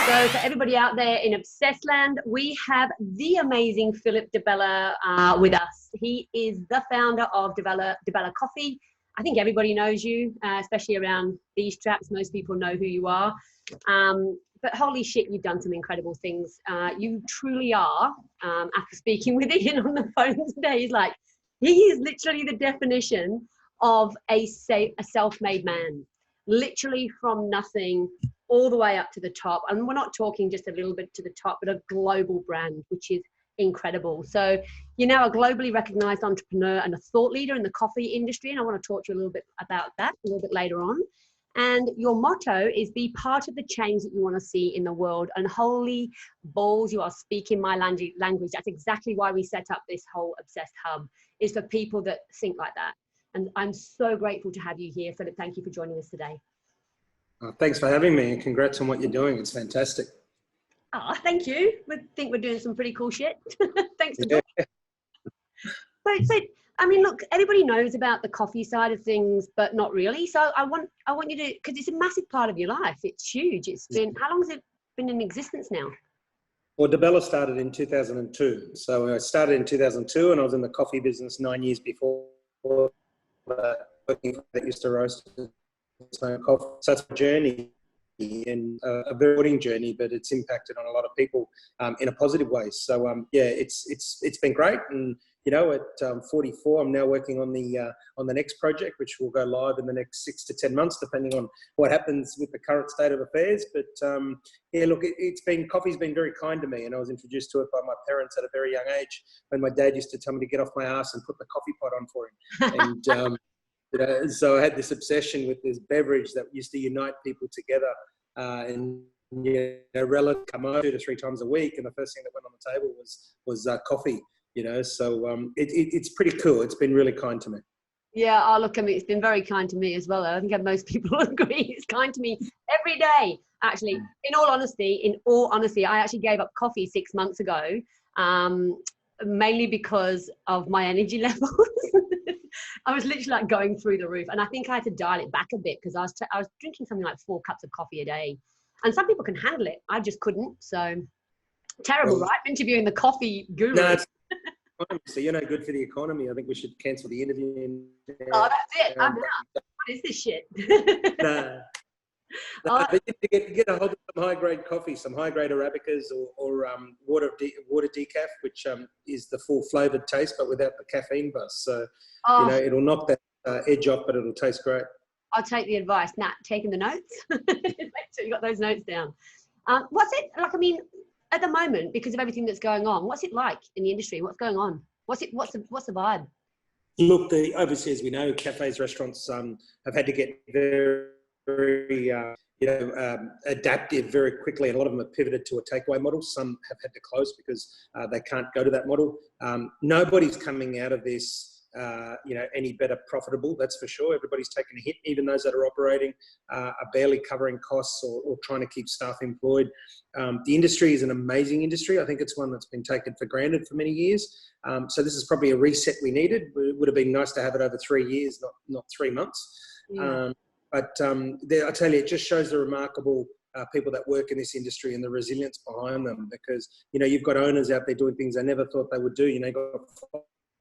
So for everybody out there in Obsessed Land, we have the amazing Phillip DiBella with us. He is the founder of DiBella Coffee. I think everybody knows you, especially around these traps. Most people know who you are. But holy shit, you've done some incredible things. You truly are, after speaking with Ian on the phone today, he is literally the definition of a self-made man. Literally from nothing all the way up to the top. And we're not talking just a little bit to the top, but a global brand, which is incredible. So you're now a globally recognized entrepreneur and a thought leader in the coffee industry. And I want to talk to you a little bit about that a little bit later on. And your motto is be part of the change that you want to see in the world. And holy balls, you are speaking my language. That's exactly why we set up this whole Obsessed Hub, is for people that think like that. And I'm so grateful to have you here, Phillip. Thank you for joining us today. Thanks for having me, and congrats on what you're doing. It's fantastic. Oh, thank you. We think we're doing some pretty cool shit. Thanks for doing it. So, I mean, look, everybody knows about the coffee side of things, but not really. So I want you to, because it's a massive part of your life. It's huge. It's been, how long has it been in existence now? Well, DiBella started in 2002. So I started in 2002, and I was in the coffee business 9 years before that, used to roast coffee. So it's a journey, and a very rewarding journey, but it's impacted on a lot of people in a positive way. So yeah, it's been great. And you know, at 44, I'm now working on the next project, which will go live in the next 6 to 10 months, depending on what happens with the current state of affairs. But yeah, look, coffee's been very kind to me, and I was introduced to it by my parents at a very young age, when my dad used to tell me to get off my ass and put the coffee pot on for him. And you know, so I had this obsession with this beverage that used to unite people together, and you know, relatives come over 2 to 3 times a week, and the first thing that went on the table was coffee. You know, so it's pretty cool. It's been really kind to me. Yeah, oh, look, I mean, it's been very kind to me as well. I think most people agree. It's kind to me every day, actually. In all honesty, I actually gave up coffee 6 months ago, mainly because of my energy levels. I was literally like going through the roof, and I think I had to dial it back a bit because I was drinking something like 4 cups of coffee a day, and some people can handle it. I just couldn't. So terrible, right? Interviewing the coffee guru. No, so you're no good for the economy. I think we should cancel the interview. Oh, that's it. I'm out. What is this shit? No, but you get a hold of some high-grade coffee, some high-grade Arabicas or water decaf, which is the full flavoured taste, but without the caffeine buzz. So, you know, it'll knock that edge off, but it'll taste great. I'll take the advice. Nat, taking the notes? Make sure you got those notes down. What's it like? I mean, at the moment, because of everything that's going on, what's it like in the industry? What's going on? What's the vibe? Look, obviously, as we know, cafes, restaurants have had to get very adaptive very quickly, and a lot of them have pivoted to a takeaway model. Some have had to close because they can't go to that model. Nobody's coming out of this any better profitable, that's for sure. Everybody's taken a hit. Even those that are operating are barely covering costs or trying to keep staff employed. The industry is an amazing industry. I think it's one that's been taken for granted for many years. So this is probably a reset we needed. It would have been nice to have it over 3 years, not 3 months. Yeah. But I tell you, it just shows the remarkable people that work in this industry and the resilience behind them, because, you know, you've got owners out there doing things they never thought they would do. You know, you've got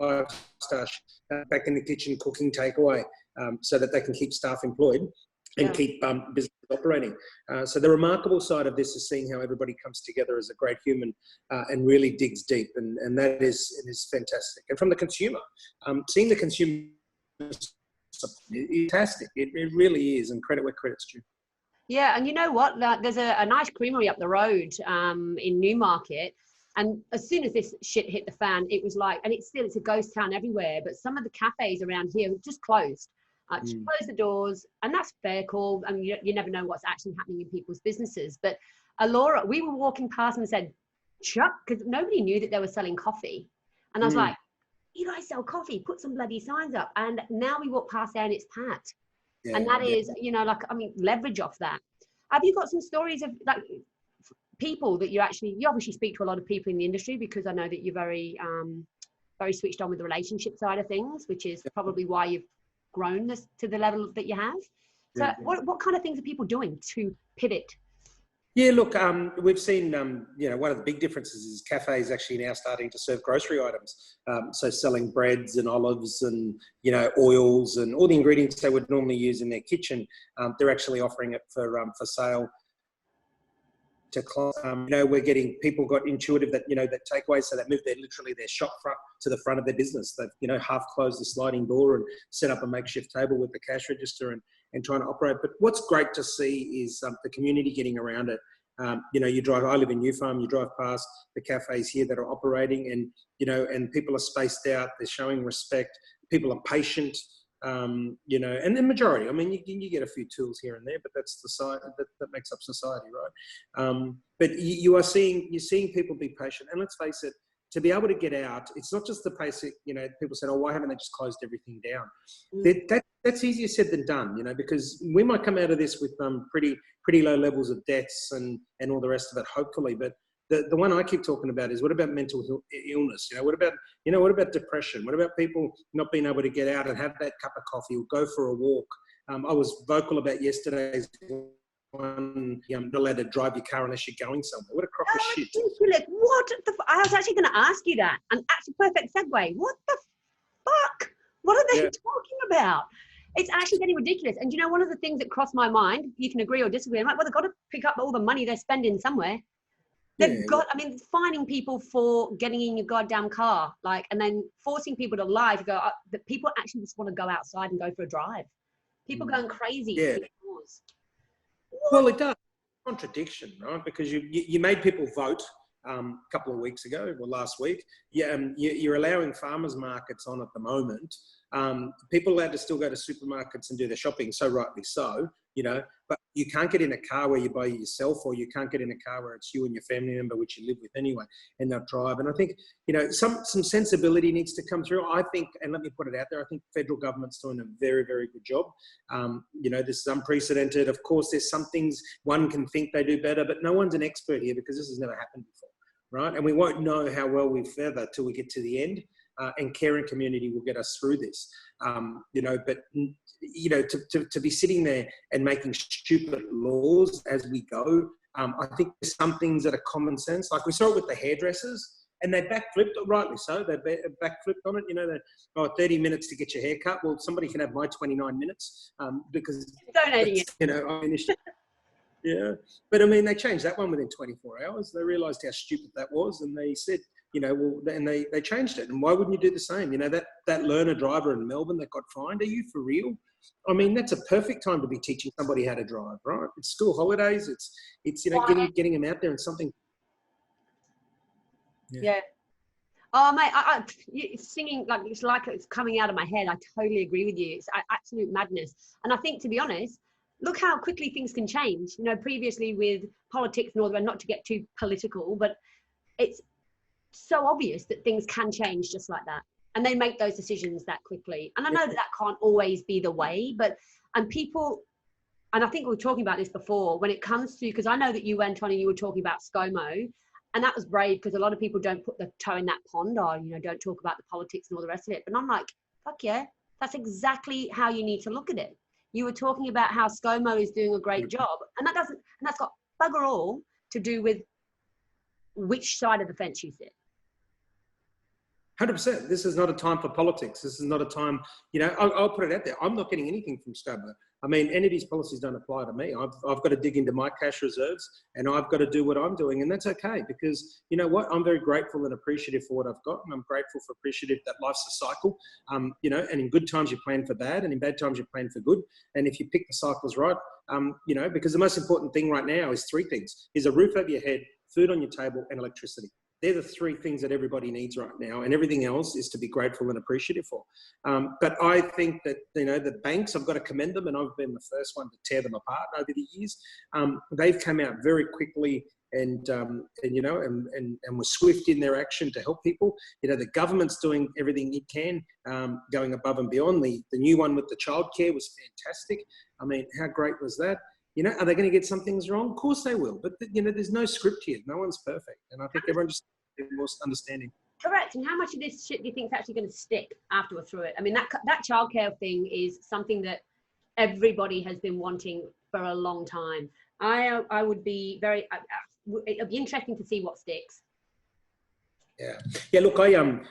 5-star back in the kitchen cooking takeaway, so that they can keep staff employed and keep business operating. So the remarkable side of this is seeing how everybody comes together as a great human and really digs deep, and that is fantastic. And from the consumer, seeing the consumer, it's fantastic. It really is, and credit where credit's due. Yeah, and you know what? There's a nice creamery up the road in Newmarket. And as soon as this shit hit the fan, it was like, and it's a ghost town everywhere, but some of the cafes around here just closed. Just closed the doors, and that's fair call. I mean, you never know what's actually happening in people's businesses. But Alora, we were walking past and said, Chuck, because nobody knew that they were selling coffee. And I was like, you guys sell coffee, put some bloody signs up. And now we walk past there and it's packed. Yeah, and that is, you know, like, I mean, leverage off that. Have you got some stories of like people that you obviously speak to a lot of people in the industry, because I know that you're very switched on with the relationship side of things, which is probably why you've grown this to the level that you have. So what kind of things are people doing to pivot Yeah, look, we've seen, you know, one of the big differences is cafes actually now starting to serve grocery items. So selling breads and olives and, you know, oils and all the ingredients they would normally use in their kitchen. They're actually offering it for sale to clients. You know, we're getting, people got intuitive that, you know, that takeaway, so they moved their shop front to the front of their business. They've, you know, half closed the sliding door and set up a makeshift table with the cash register and trying to operate. But what's great to see is the community getting around it. You know, I live in New Farm, you drive past the cafes here that are operating, and, you know, and people are spaced out, they're showing respect, people are patient. You know, and the majority, I mean, you get a few tools here and there, but that's the side that makes up society, right? But you're seeing people be patient, and let's face it, to be able to get out, it's not just the basic, you know, people said, oh, why haven't they just closed everything down? That's easier said than done, you know, because we might come out of this with pretty low levels of deaths and all the rest of it, hopefully, but the one I keep talking about is, what about mental illness? You know, what about depression? What about people not being able to get out and have that cup of coffee or go for a walk? I was vocal about yesterday's one, not allowed to drive your car unless you're going somewhere. What a crock of shit. Ridiculous. I was actually going to ask you that, and actually perfect segue. What the fuck? What are they talking about? It's actually getting ridiculous. And you know, one of the things that crossed my mind, you can agree or disagree, I'm like, well, they've got to pick up all the money they're spending somewhere. They've got, I mean, fining people for getting in your goddamn car, like, and then forcing people to lie to go, that people actually just want to go outside and go for a drive. People going crazy. Yeah. Well, it does. Contradiction, right? Because you made people vote a couple of weeks ago, or last week. You're allowing farmers markets on at the moment. People are allowed to still go to supermarkets and do their shopping, so rightly so, you know, but you can't get in a car where you buy yourself, or you can't get in a car where it's you and your family member, which you live with anyway, and they'll drive. And I think, you know, some sensibility needs to come through. I think, and let me put it out there, I think federal government's doing a very, very good job. You know, this is unprecedented. Of course, there's some things one can think they do better, but no one's an expert here because this has never happened before, right? And we won't know how well we feather till we get to the end. And caring community will get us through this, you know, but, you know, to be sitting there and making stupid laws as we go, I think there's some things that are common sense. Like we saw it with the hairdressers, and they backflipped, rightly so, they backflipped on it, you know, 30 minutes to get your hair cut. Well, somebody can have my 29 minutes because, donating it. You know, I mean, yeah, but I mean, they changed that one within 24 hours. They realised how stupid that was, and they said, you know, well, and they changed it. And why wouldn't you do the same? You know, that learner driver in Melbourne that got fined, are you for real? I mean, that's a perfect time to be teaching somebody how to drive, right? It's school holidays. It's you know, getting them out there and something. Yeah. Oh, mate, singing, like it's coming out of my head. I totally agree with you. It's absolute madness. And I think, to be honest, look how quickly things can change. You know, previously with politics and all that, not to get too political, but it's so obvious that things can change just like that, and they make those decisions that quickly. And I know that can't always be the way, but and I think we were talking about this before, when it comes to, because I know that you went on and you were talking about ScoMo, and that was brave because a lot of people don't put the toe in that pond, or, you know, don't talk about the politics and all the rest of it. But I'm like, fuck yeah, that's exactly how you need to look at it. You were talking about how ScoMo is doing a great job, and that's got bugger all to do with which side of the fence you sit. 100%. This is not a time for politics. This is not a time, you know, I'll put it out there. I'm not getting anything from ScoMo. I mean, any of these policies don't apply to me. I've got to dig into my cash reserves, and I've got to do what I'm doing. And that's okay, because you know what? I'm very grateful and appreciative for what I've got. And I'm grateful for appreciative that life's a cycle, you know, and in good times you plan for bad, and in bad times you plan for good. And if you pick the cycles right, you know, because the most important thing right now is three things: is a roof over your head, food on your table, and electricity. They're the three things that everybody needs right now, and everything else is to be grateful and appreciative for. But I think that, you know, the banks, I've got to commend them, and I've been the first one to tear them apart over the years. They've come out very quickly and you know, and were swift in their action to help people. You know, the government's doing everything it can, going above and beyond. The new one with the childcare was fantastic. I mean, how great was that? You know, are they going to get some things wrong? Of course they will. But, you know, there's no script here. No one's perfect. And I think everyone just needs more understanding. Correct. And how much of this shit do you think is actually going to stick after we're through it? I mean, that childcare thing is something that everybody has been wanting for a long time. I would be very, it'd be interesting to see what sticks. Yeah. Look,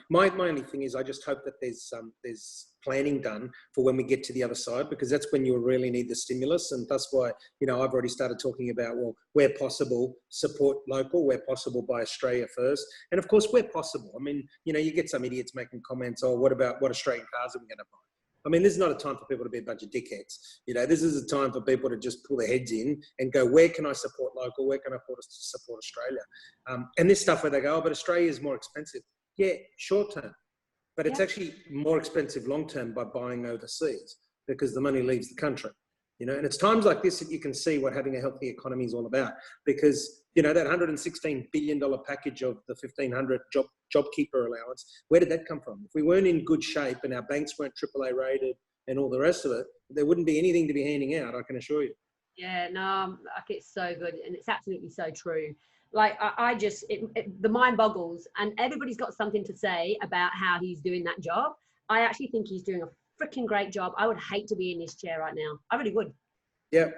my only thing is I just hope that there's planning done for when we get to the other side, because that's when you'll really need the stimulus. And that's why, I've already started talking about, well, where possible, support local, where possible, buy Australia first. And of course, where possible. I mean, you get some idiots making comments, oh, what Australian cars are we going to buy? I mean, this is not a time for people to be a bunch of dickheads. This is a time for people to just pull their heads in and go, where can I support local? Where can I support Australia? And this stuff where they go, oh, but Australia is more expensive. Yeah, short term. But it's actually more expensive long term by buying overseas, because the money leaves the country. And it's times like this that you can see what having a healthy economy is all about. Because, that $116 billion package of the 1,500 JobKeeper allowance, where did that come from? If we weren't in good shape and our banks weren't AAA rated and all the rest of it, there wouldn't be anything to be handing out, I can assure you. Yeah, no, like, it's so good, and it's absolutely so true. Like, I just, the mind boggles, and everybody's got something to say about how he's doing that job. I actually think he's doing a freaking great job. I would hate to be in this chair right now. I really would. Yep.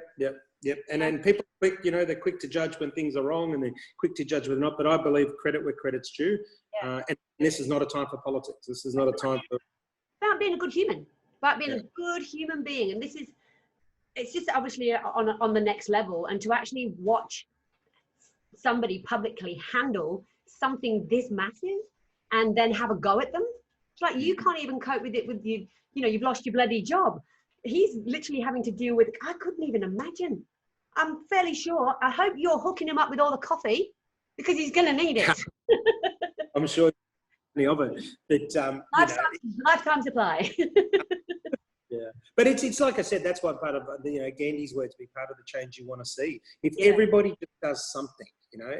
And then people are quick, they're quick to judge when things are wrong, and they're quick to judge when not. But I believe credit where credit's due. And this is not a time for politics. This is not a time for... About being a good human. About being a good human being. And it's just obviously on the next level. And to actually watch somebody publicly handle something this massive and then have a go at them. It's like, you can't even cope with it with you. You've lost your bloody job. He's literally having to deal with, I couldn't even imagine. I'm fairly sure, I hope you're hooking him up with all the coffee, because he's going to need it. I'm sure any of it. But, lifetime supply. Yeah, but it's like I said, that's why part of Gandhi's words, be part of the change you want to see. If everybody just does something,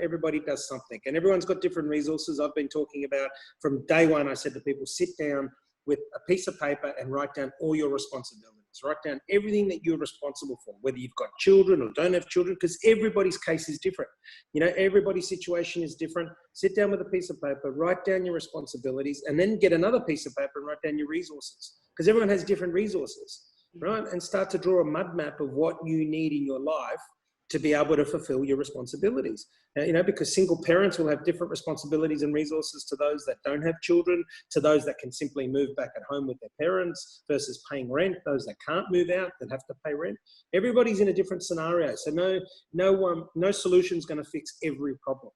everybody does something, and everyone's got different resources. I've been talking about from day one. I said to people, sit down with a piece of paper and write down all your responsibilities. Write down everything that you're responsible for, whether you've got children or don't have children, because everybody's case is different. Everybody's situation is different. Sit down with a piece of paper, write down your responsibilities, and then get another piece of paper and write down your resources, because everyone has different resources, right? And start to draw a mud map of what you need in your life to be able to fulfill your responsibilities. Because single parents will have different responsibilities and resources to those that don't have children, to those that can simply move back at home with their parents versus paying rent, those that can't move out, that have to pay rent. Everybody's in a different scenario. So no solution is going to fix every problem.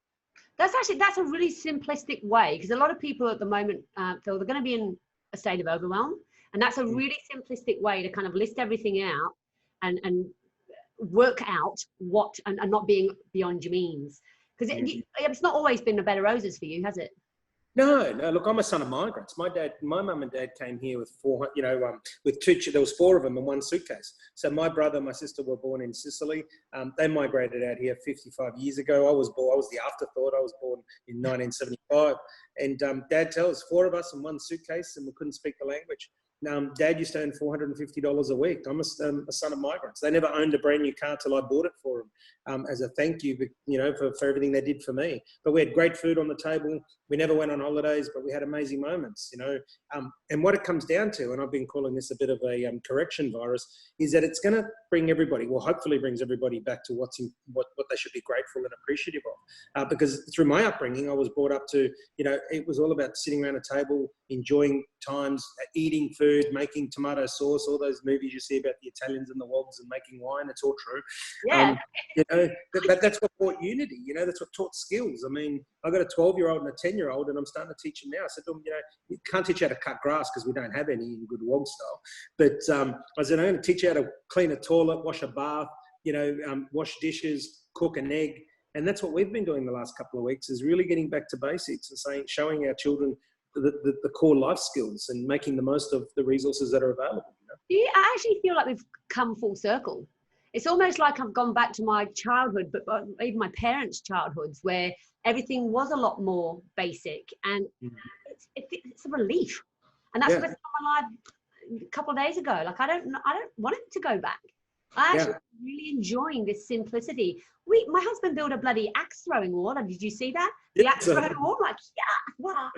That's a really simplistic way, because a lot of people at the moment, Phil, they're going to be in a state of overwhelm. And that's a really simplistic way to kind of list everything out and work out what, and not being beyond your means. Because it's not always been a bed of roses for you, has it? No. Look, I'm a son of migrants. My mum and dad came here with with two. There was four of them in one suitcase. So my brother and my sister were born in Sicily. They migrated out here 55 years ago. I was the afterthought. I was born in 1975. And Dad tells four of us in one suitcase, and we couldn't speak the language. Dad used to earn $450 a week. I'm a son of migrants. They never owned a brand new car till I bought it for them as a thank you, for everything they did for me. But we had great food on the table. We never went on holidays, but we had amazing moments, And what it comes down to, and I've been calling this a bit of a correction virus, is that it's going to bring everybody, well, hopefully brings everybody back to what they should be grateful and appreciative of. Because through my upbringing, I was brought up to, it was all about sitting around a table, enjoying times, eating food, making tomato sauce, all those movies you see about the Italians and the wogs and making wine. It's all true. Yeah. That's what taught unity. That's what taught skills. I mean, I've got a 12-year-old and a 10-year-old, and I'm starting to teach them now. I said to them, you can't teach you how to cut grass because we don't have any in good wog style. But I said, I'm going to teach you how to clean a toilet, wash a bath, wash dishes, cook an egg. And that's what we've been doing the last couple of weeks, is really getting back to basics and showing our children the core life skills and making the most of the resources that are available. I actually feel like we've come full circle. It's almost like I've gone back to my childhood, but even my parents' childhoods, where everything was a lot more basic, and it's a relief. And that's what I felt in my life a couple of days ago. Like, I don't want it to go back. I actually really enjoying this simplicity. My husband built a bloody axe throwing wall. Did you see that? The axe throwing wall, like, wow.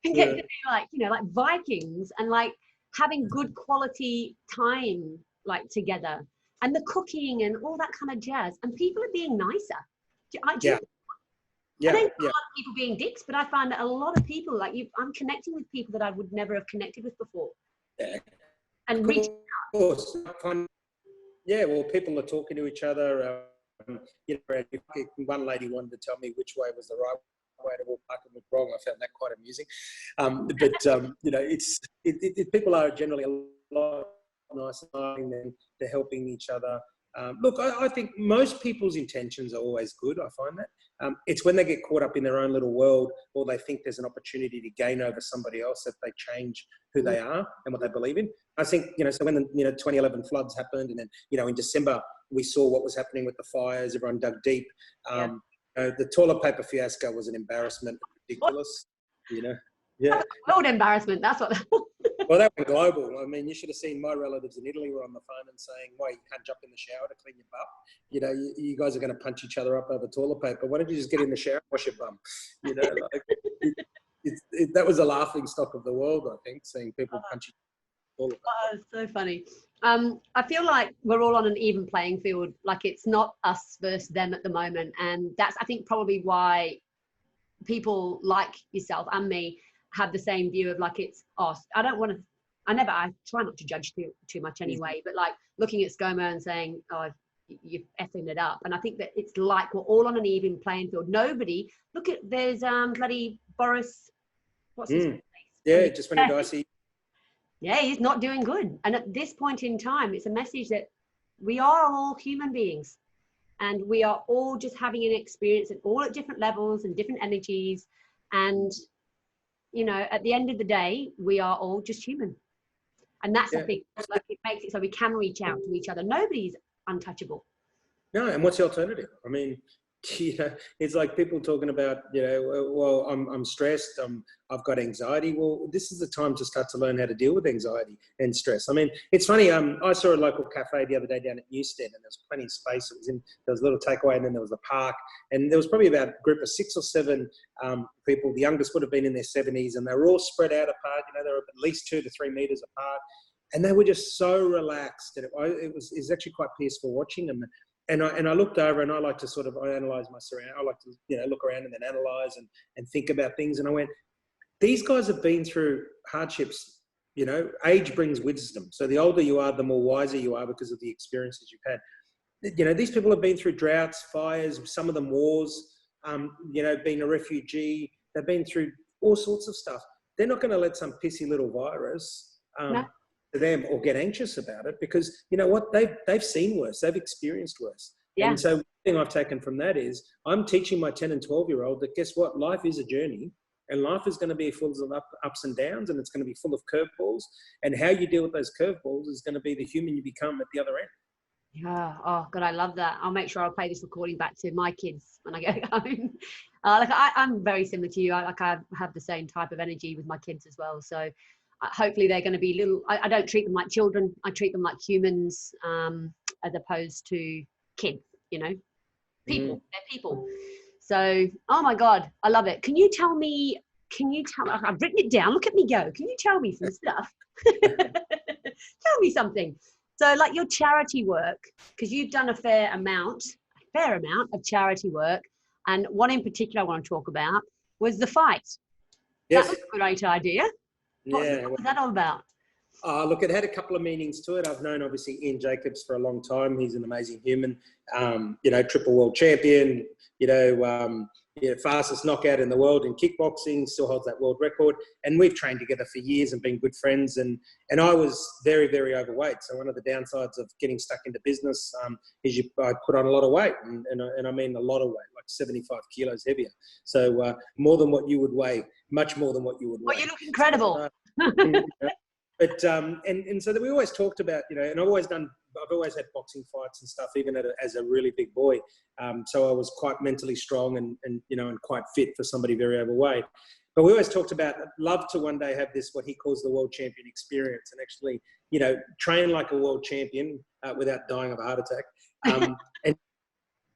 And get to be like, like Vikings, and like having good quality time, like, together. and the cooking and all that kind of jazz. And people are being nicer. Yeah. I don't find a lot of people being dicks, but I find that a lot of people, like you, I'm connecting with people that I would never have connected with before. Yeah. And reaching out. Of course. Yeah, well, people are talking to each other. You know, one lady wanted to tell me which way was the right way to walk back and was wrong. I found that quite amusing. You know, people are generally a lot nicer than they're helping each other. Look, I think most people's intentions are always good. I find that it's when they get caught up in their own little world, or they think there's an opportunity to gain over somebody else that they change who they are and what they believe in. I think, you know, so when the 2011 floods happened, and then, you know, in December we saw what was happening with the fires. Everyone dug deep. The toilet paper fiasco was an embarrassment, ridiculous. You know, yeah. World embarrassment. That's what. Well, that went global. I mean, you should have seen my relatives in Italy were on the phone and saying, "Why, you can't jump in the shower to clean your bum? You know, you guys are going to punch each other up over toilet paper. Why don't you just get in the shower and wash your bum?" You know, like, that was a laughing stock of the world, I think, seeing people punch each other. Oh, it's so funny. I feel like we're all on an even playing field. Like, it's not us versus them at the moment, and that's, I think, probably why people like yourself and me have the same view of, like, it's us. I try not to judge too much anyway, but like looking at ScoMo and saying, oh, you're effing it up. And I think that it's like we're all on an even playing field. There's bloody Boris, what's his name? Yeah, just when he dies, yeah, he's not doing good. And at this point in time, it's a message that we are all human beings, and we are all just having an experience, and all at different levels and different energies. And, you know, at the end of the day, we are all just human. And that's the thing, like, it makes it so we can reach out to each other. Nobody's untouchable. No, and what's the alternative? I mean, you know, it's like people talking about, you know, well, I'm stressed, I've got anxiety. Well, this is the time to start to learn how to deal with anxiety and stress. I mean, it's funny. I saw a local cafe the other day down at Newstead, and there was plenty of space. There was a little takeaway, and then there was a park, and there was probably about a group of 6 or 7 people. The youngest would have been in their 70s, and they were all spread out apart. You know, they were at least 2 to 3 meters apart, and they were just so relaxed. And it was actually quite peaceful watching them. And I looked over, and I like to sort of analyze my surroundings. I like to, you know, look around and then analyze and think about things. And I went, these guys have been through hardships. You know, age brings wisdom. So the older you are, the more wiser you are because of the experiences you've had. You know, these people have been through droughts, fires, some of them wars, you know, being a refugee. They've been through all sorts of stuff. They're not going to let some pissy little virus to them or get anxious about it, because you know what, they've seen worse, they've experienced worse. And so one thing I've taken from that is I'm teaching my 10 and 12-year-old that, guess what, life is a journey, and life is going to be full of ups and downs, and it's going to be full of curveballs, and how you deal with those curveballs is going to be the human you become at the other end. Yeah. Oh God, I love that. I'll make sure I'll play this recording back to my kids when I go home. I'm very similar to you. I have the same type of energy with my kids as well. So hopefully they're going to be I don't treat them like children. I treat them like humans, as opposed to kids, you know, people. They're people. So, oh my God, I love it. Can you tell me, I've written it down. Look at me go. Can you tell me some stuff? Tell me something. So like your charity work, because you've done a fair amount of charity work. And one in particular I want to talk about was the fight. Yes. That was a great idea. What was that all about? Look, it had a couple of meanings to it. I've known, obviously, Ian Jacobs for a long time. He's an amazing human, you know, triple world champion, you know, fastest knockout in the world in kickboxing, still holds that world record. And we've trained together for years and been good friends. And I was very, very overweight. So one of the downsides of getting stuck into business is I put on a lot of weight, and I mean a lot of weight, like 75 kilos heavier. So more than what you would weigh, much more than what you would weigh. Well, you look incredible. But and so that we always talked about, you know, and I've always had boxing fights and stuff, even as a really big boy. So I was quite mentally strong and you know, and quite fit for somebody very overweight. But we always talked about, love to one day have this, what he calls the world champion experience, and actually, you know, train like a world champion without dying of a heart attack, and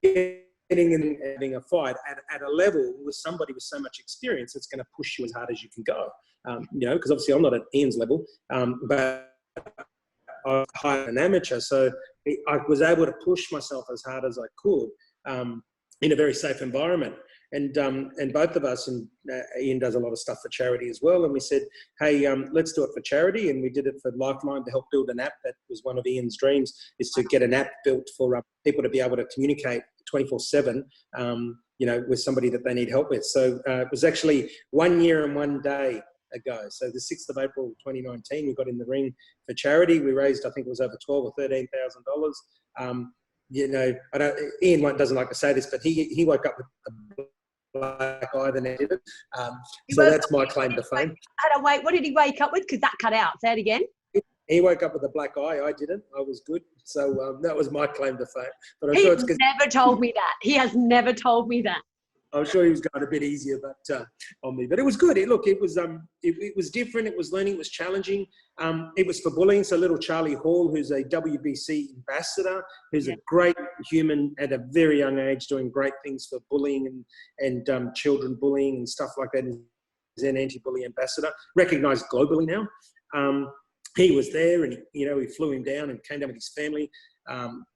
getting in and having a fight at a level with somebody with so much experience that's going to push you as hard as you can go. You know, because obviously I'm not at Ian's level, but I was hired an amateur. So I was able to push myself as hard as I could in a very safe environment. And both of us, and Ian does a lot of stuff for charity as well. And we said, hey, let's do it for charity. And we did it for Lifeline to help build an app. That was one of Ian's dreams, is to get an app built for people to be able to communicate 24/7, with somebody that they need help with. So it was actually 1 year and 1 day ago. So the 6th of April, 2019, we got in the ring for charity. We raised, I think it was over $12,000 or $13,000. Ian doesn't like to say this, but he woke up with a black eye the next day. So that's my claim to fame. Wait, what did he wake up with? Because that cut out. Say it again. He woke up with a black eye. I didn't. I was good. So that was my claim to fame. But I'm He sure has never told me that. He has never told me that. I'm sure he was going a bit easier, on me. But it was good. It was different. It was learning. It was challenging. It was for bullying. So little Charlie Hall, who's a WBC ambassador, who's a great human at a very young age, doing great things for bullying and children bullying and stuff like that. He's an anti-bully ambassador, recognised globally now. He was there, and he flew him down and came down with his family.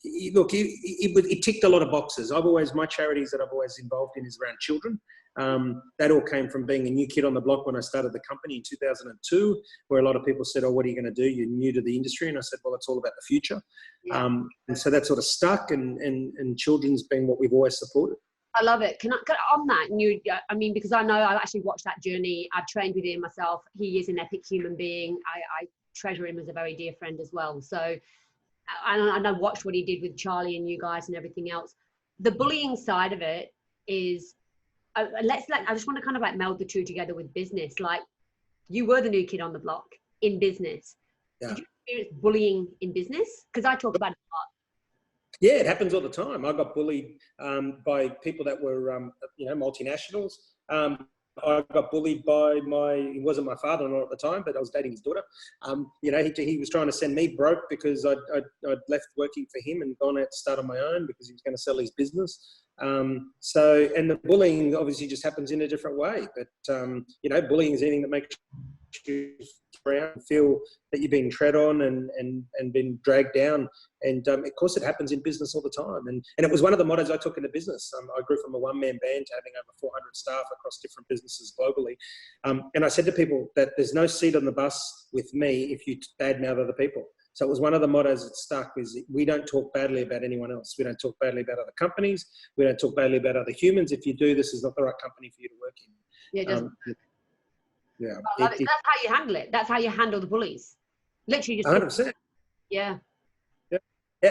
It ticked a lot of boxes. My charities that I've always involved in is around children. That all came from being a new kid on the block when I started the company in 2002, where a lot of people said, oh, what are you going to do? You're new to the industry. And I said, well, it's all about the future. Yeah. And so that sort of stuck, and children's been what we've always supported. I love it. Can I, on that, because I know I've actually watched that journey. I've trained with him myself. He is an epic human being. I treasure him as a very dear friend as well. So I watched what he did with Charlie and you guys and everything else. The bullying side of it is, I just want to kind of like meld the two together with business. Like, you were the new kid on the block in business. Yeah. Did you experience bullying in business? Because I talk about it a lot. Yeah, it happens all the time. I got bullied by people that were, multinationals. I got bullied by he wasn't my father-in-law at the time, but I was dating his daughter. He was trying to send me broke because I'd left working for him and gone out to start on my own because he was going to sell his business. And the bullying obviously just happens in a different way. But, bullying is anything that makes you feel that you've been tread on and been dragged down. And of course it happens in business all the time. And it was one of the mottos I took into business. I grew from a one-man band to having over 400 staff across different businesses globally. And I said to people that there's no seat on the bus with me if you badmouth other people. So it was one of the mottos that stuck, is we don't talk badly about anyone else. We don't talk badly about other companies. We don't talk badly about other humans. If you do, this is not the right company for you to work in. Yeah, it doesn't. Yeah. That's how you handle it. That's how you handle the bullies. Literally just 100%. Yeah. Yeah,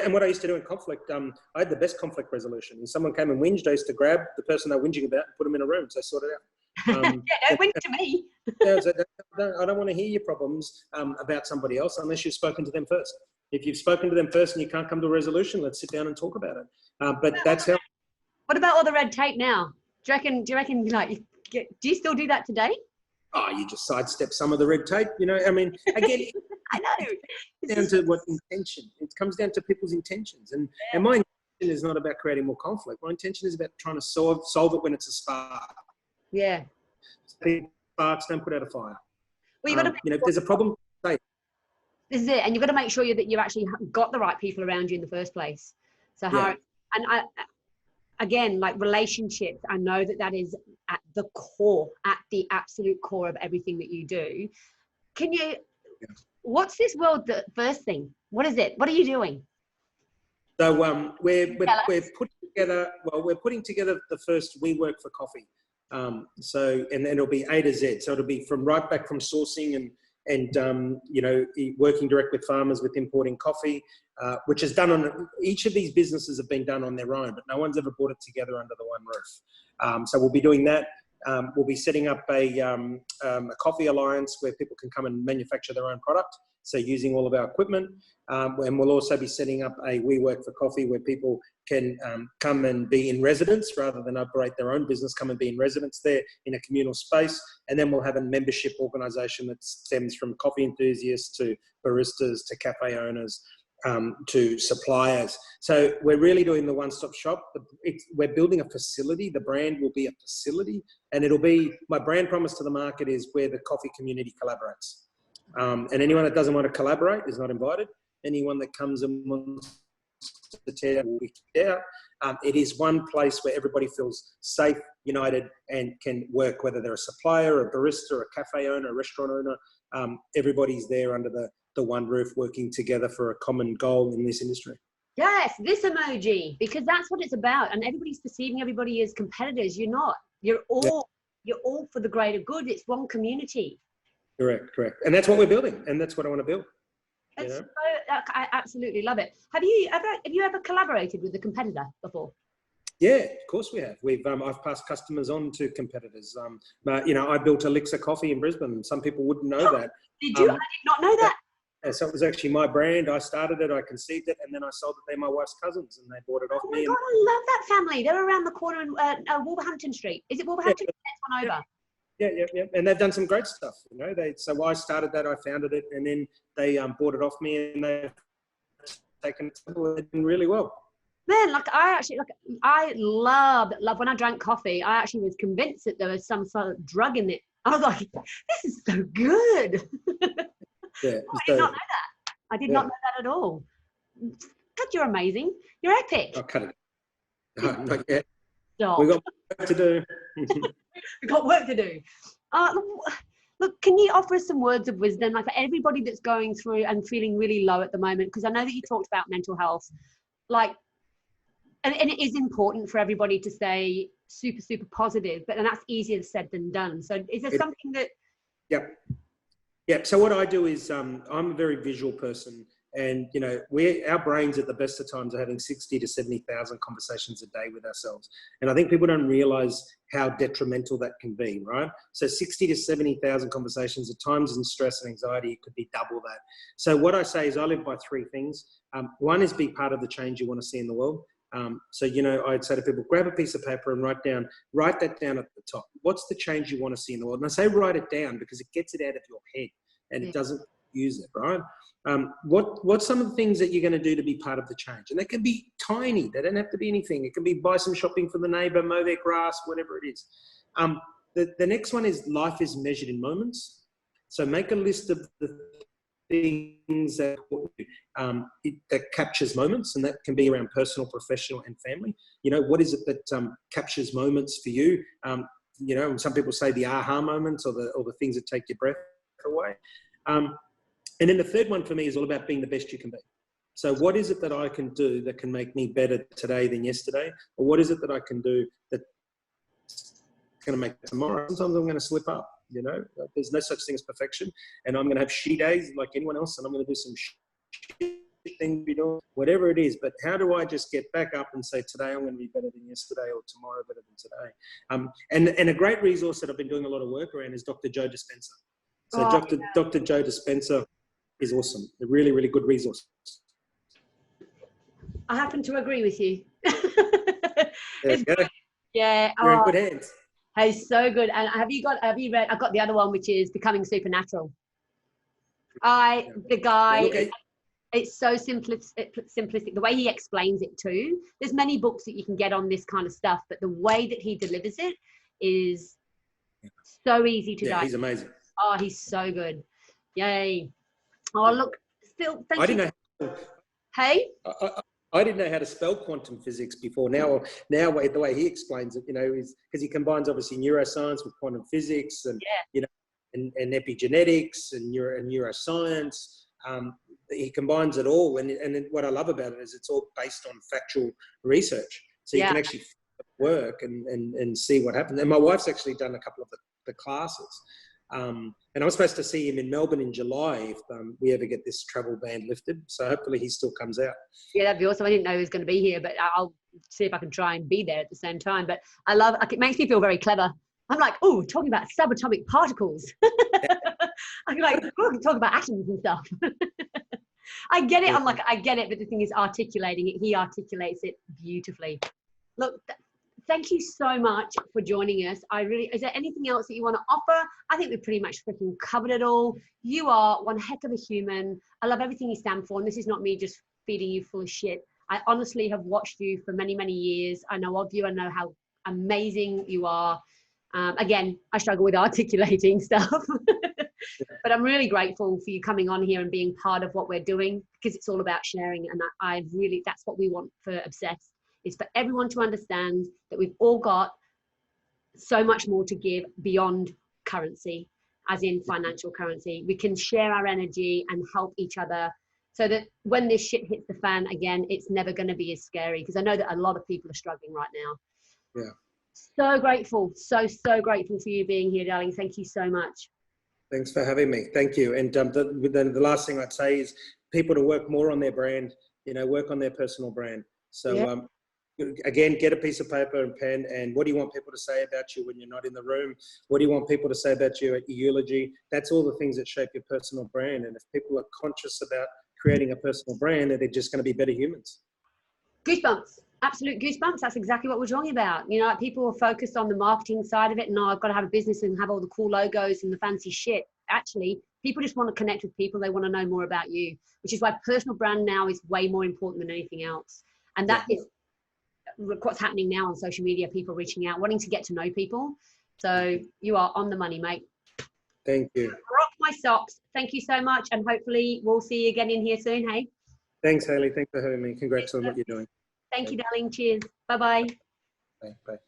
and what I used to do in conflict, I had the best conflict resolution. When someone came and whinged, I used to grab the person they're whinging about and put them in a room so sort it out. Yeah, don't whinge to me. I don't want to hear your problems about somebody else unless you've spoken to them first. If you've spoken to them first and you can't come to a resolution, let's sit down and talk about it. But that's how. What about all the red tape now? Do you reckon do you still do that today? Oh, you just sidestep some of the red tape, again, I know. It's down to what intention. It comes down to people's intentions. And my intention is not about creating more conflict. My intention is about trying to solve it when it's a spark. Yeah. Sparks don't put out a fire. Well, you've got to if there's a problem, say it. This is it. And you've got to make sure that you've actually got the right people around you in the first place. So again, like relationships, I know that is at the core, at the absolute core of everything that you do. What's this world first thing? What is it? What are you doing? So we're putting together the first We Work for Coffee. And then it'll be A to Z. So it'll be from right back from sourcing and working direct with farmers with importing coffee, which is done on, each of these businesses have been done on their own, but no one's ever brought it together under the one roof. So we'll be doing that. We'll be setting up a coffee alliance where people can come and manufacture their own product. So using all of our equipment. And we'll also be setting up a We Work for Coffee where people can come and be in residence rather than operate their own business, come and be in residence there in a communal space. And then we'll have a membership organisation that stems from coffee enthusiasts to baristas to cafe owners to suppliers. So we're really doing the one-stop shop. We're building a facility. The brand will be a facility. And it'll be, my brand promise to the market is where the coffee community collaborates. And anyone that doesn't want to collaborate is not invited. Anyone that comes and wants to tear will be kicked out. It is one place where everybody feels safe, united, and can work, whether they're a supplier, a barista, a cafe owner, a restaurant owner. Everybody's there under the one roof, working together for a common goal in this industry. Yes, this emoji, because that's what it's about. And everybody's perceiving everybody as competitors. You're not. You're all for the greater good. It's one community. Correct. And that's what we're building, and that's what I want to build. I absolutely love it. Have you ever collaborated with a competitor before? Yeah, of course we have. I've passed customers on to competitors. I built Elixir Coffee in Brisbane. Some people wouldn't know that. Did you? I did not know that. So it was actually my brand. I started it, I conceived it, and then I sold it. They're my wife's cousins, and they bought it off me. Oh my God, I love that family. They're around the corner in Wolverhampton Street. Is it Wolverhampton? Yeah. Next one over. Yeah. And they've done some great stuff. So I started that, I founded it, and then they bought it off me, and they've taken it really well. Man, I love when I drank coffee. I actually was convinced that there was some sort of drug in it. I was like, this is so good. Yeah, I did not know that. I did not know that at all. God, you're amazing. You're epic. I'll cut it. Not yet. Stop. We've got work to do. We've got work to do. Look, can you offer us some words of wisdom, like for everybody that's going through and feeling really low at the moment? Because I know that you talked about mental health, and it is important for everybody to stay super, super positive, but then that's easier said than done. So is there something that... Yep. So what I do is I'm a very visual person, and our brains at the best of times are having 60 to 70,000 conversations a day with ourselves, and I think people don't realize how detrimental that can be, right? So 60 to 70,000 conversations at times in stress and anxiety, it could be double that. So what I say is I live by three things. One is be part of the change you want to see in the world. I'd say to people, grab a piece of paper and write that down at the top. What's the change you want to see in the world? And I say write it down because it gets it out of your head and it doesn't use it, right? What's some of the things that you're going to do to be part of the change? And they can be tiny. They don't have to be anything. It can be buy some shopping for the neighbour, mow their grass, whatever it is. The next one is life is measured in moments. So make a list of the things that captures moments, and that can be around personal, professional, and family. What is it that captures moments for you? And some people say the aha moments or the things that take your breath away. And then the third one for me is all about being the best you can be. So what is it that I can do that can make me better today than yesterday? Or what is it that I can do that's going to make tomorrow? Sometimes I'm going to slip up. There's no such thing as perfection, and I'm going to have shitty days like anyone else, and I'm going to do some shit things, whatever it is. But how do I just get back up and say, today I'm going to be better than yesterday, or tomorrow better than today? And a great resource that I've been doing a lot of work around is Dr. Joe Dispenza. So Dr. Joe Dispenza is awesome. A really, really good resource. I happen to agree with you. There you go. Yeah. You're in good hands. Hey, so good. And have you read, I've got the other one, which is Becoming Supernatural. It's so simplistic. The way he explains it too. There's many books that you can get on this kind of stuff, but the way that he delivers it is so easy to digest. He's amazing. Oh, he's so good. Yay. Oh, look, Phil, thank you. I didn't know. Hey? I didn't know how to spell quantum physics before. Now the way he explains it, is because he combines obviously neuroscience with quantum physics and and epigenetics and neuroscience. He combines it all, and what I love about it is it's all based on factual research. So you can actually work and see what happens. And my wife's actually done a couple of the classes. And I'm supposed to see him in Melbourne in July if we ever get this travel ban lifted. So hopefully he still comes out. Yeah, that'd be awesome. I didn't know he was going to be here, but I'll see if I can try and be there at the same time. But I love, it makes me feel very clever. I'm like, oh, talking about subatomic particles. I'm like, oh, talk about atoms and stuff. I get it. I'm like, I get it. But the thing is articulating it. He articulates it beautifully. Look, thank you so much for joining us. Is there anything else that you want to offer? I think we've pretty much freaking covered it all. You are one heck of a human. I love everything you stand for. And this is not me just feeding you full of shit. I honestly have watched you for many, many years. I know of you. I know how amazing you are. Again, I struggle with articulating stuff. But I'm really grateful for you coming on here and being part of what we're doing, because it's all about sharing. And I really, that's what we want for Obsessed, is for everyone to understand that we've all got so much more to give beyond currency, as in financial currency. We can share our energy and help each other, so that when this shit hits the fan again, it's never going to be as scary, because I know that a lot of people are struggling right now. Yeah. So grateful, so grateful for you being here, darling. Thank you so much. Thanks for having me. Thank you. And the last thing I'd say is people to work more on their brand, work on their personal brand. So again, get a piece of paper and pen, and what do you want people to say about you when you're not in the room? What do you want people to say about you at your eulogy? That's all the things that shape your personal brand. And if people are conscious about creating a personal brand, they're just going to be better humans. Goosebumps. Absolute goosebumps. That's exactly what we're talking about. People are focused on the marketing side of it. No, I've got to have a business and have all the cool logos and the fancy shit. Actually, people just want to connect with people. They want to know more about you, which is why personal brand now is way more important than anything else. And that is what's happening now on social media, people reaching out, wanting to get to know people. So you are on the money, mate. Thank you. Rock my socks. Thank you so much. And hopefully we'll see you again in here soon, hey? Thanks, Hayley. Thanks for having me. Congrats on what you're doing. Thank you, darling. Cheers. Bye-bye. Bye. Bye.